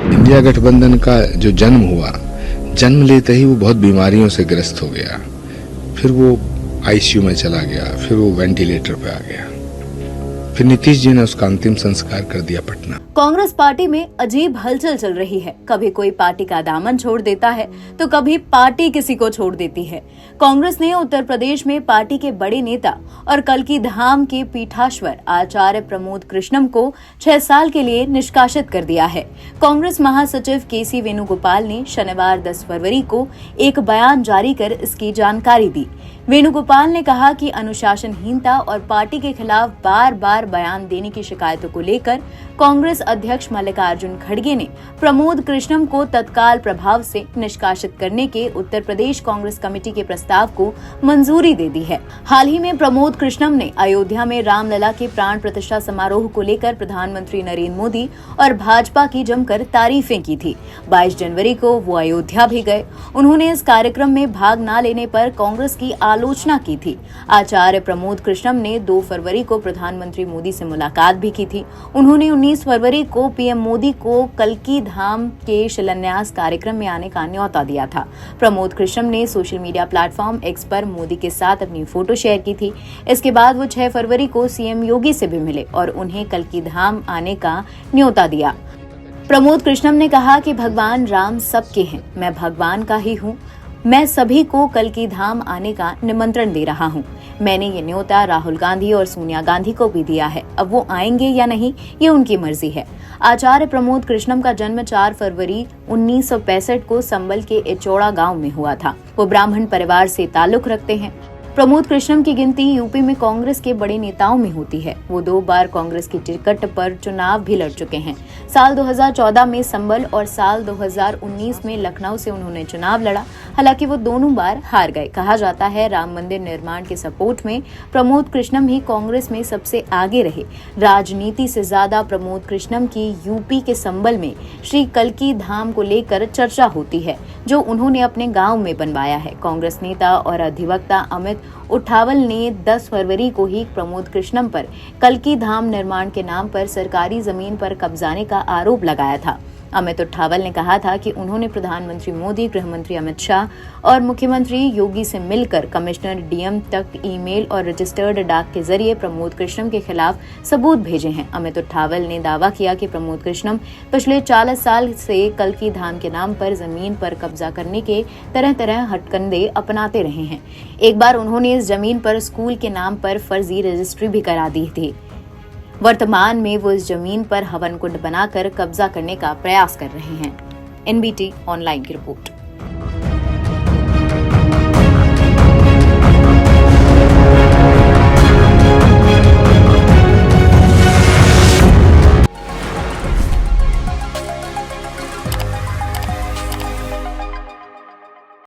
India गठबंधन का जो जन्म हुआ, जन्म लेते ही वो बहुत बीमारियों से ग्रस्त हो गया। फिर वो आईसीयू में चला गया, फिर वो वेंटिलेटर पे आ गया, फिर नीतीश जी ने उसका अंतिम संस्कार कर दिया पटना। कांग्रेस पार्टी में अजीब हलचल चल रही है। कभी कोई पार्टी का दामन छोड़ देता है तो कभी पार्टी किसी को छोड़ देती है। कांग्रेस ने उत्तर प्रदेश में पार्टी के बड़े नेता और कल्की धाम के पीठाश्वर आचार्य प्रमोद कृष्णम को 6 साल के लिए निष्कासित कर दिया है। कांग्रेस महासचिव केसी वेणुगोपाल ने शनिवार 10 फरवरी को एक बयान जारी कर इसकी जानकारी दी। वेणुगोपाल ने कहा कि अनुशासनहीनता और पार्टी के खिलाफ बार बार बयान देने की शिकायतों को लेकर कांग्रेस अध्यक्ष मल्लिकार्जुन खड़गे ने प्रमोद कृष्णम को तत्काल प्रभाव से निष्कासित करने के उत्तर प्रदेश कांग्रेस कमेटी के प्रस्ताव को मंजूरी दे दी है। हाल ही में प्रमोद कृष्णम ने अयोध्या में रामलला के प्राण प्रतिष्ठा समारोह को लेकर प्रधानमंत्री नरेंद्र मोदी और भाजपा की जमकर तारीफें की थी। 22 जनवरी को वो अयोध्या भी गए। उन्होंने इस कार्यक्रम में भाग न लेने पर कांग्रेस की आलोचना की थी। आचार्य प्रमोद कृष्णम ने 2 फरवरी को प्रधानमंत्री मोदी से मुलाकात भी की थी। उन्होंने 19 फरवरी को पीएम मोदी को कल्की धाम के शिलान्यास कार्यक्रम में आने का न्योता दिया था। प्रमोद कृष्णम ने सोशल मीडिया प्लेटफॉर्म एक्स पर मोदी के साथ अपनी फोटो शेयर की थी। इसके बाद वो 6 फरवरी को सीएम योगी से भी मिले और उन्हें कल्की धाम आने का न्योता दिया। प्रमोद कृष्णम ने कहा कि भगवान राम सबके हैं, मैं भगवान का ही हूँ। मैं सभी को कल्की धाम आने का निमंत्रण दे रहा हूँ। मैंने ये न्योता राहुल गांधी और सोनिया गांधी को भी दिया है। अब वो आएंगे या नहीं, ये उनकी मर्जी है। आचार्य प्रमोद कृष्णम का जन्म 4 फरवरी 1965 को संबल के इचौड़ा गांव में हुआ था। वो ब्राह्मण परिवार से ताल्लुक रखते हैं। प्रमोद कृष्णम की गिनती यूपी में कांग्रेस के बड़े नेताओं में होती है। वो 2 बार कांग्रेस की टिकट पर चुनाव भी लड़ चुके हैं। साल 2014 में संबल और साल 2019 में लखनऊ से उन्होंने चुनाव लड़ा। हालांकि वो दोनों बार हार गए। कहा जाता है राम मंदिर निर्माण के सपोर्ट में प्रमोद कृष्णम ही कांग्रेस में सबसे आगे रहे। राजनीति से ज्यादा प्रमोद कृष्णम की यूपी के संबल में श्री कल्की धाम को लेकर चर्चा होती है, जो उन्होंने अपने गाँव में बनवाया है। कांग्रेस नेता और अधिवक्ता अमित उठावल ने 10 फरवरी को ही प्रमोद कृष्णम पर कल्की धाम निर्माण के नाम पर सरकारी जमीन पर कब्जाने का आरोप लगाया था। अमित उठावल ने कहा था कि उन्होंने प्रधानमंत्री मोदी, गृह मंत्री अमित शाह और मुख्यमंत्री योगी से मिलकर कमिश्नर डीएम तक ईमेल और रजिस्टर्ड डाक के जरिए प्रमोद कृष्णम के खिलाफ सबूत भेजे हैं। अमित उठावल ने दावा किया कि प्रमोद कृष्णम पिछले 40 साल से कल्की धाम के नाम पर जमीन पर कब्जा करने के तरह तरह हथकंडे अपनाते रहे हैं। एक बार उन्होंने इस जमीन पर स्कूल के नाम पर फर्जी रजिस्ट्री भी करा दी थी। वर्तमान में वो इस जमीन पर हवन कुंड बनाकर कब्जा करने का प्रयास कर रहे हैं। एनबीटी ऑनलाइन की रिपोर्ट।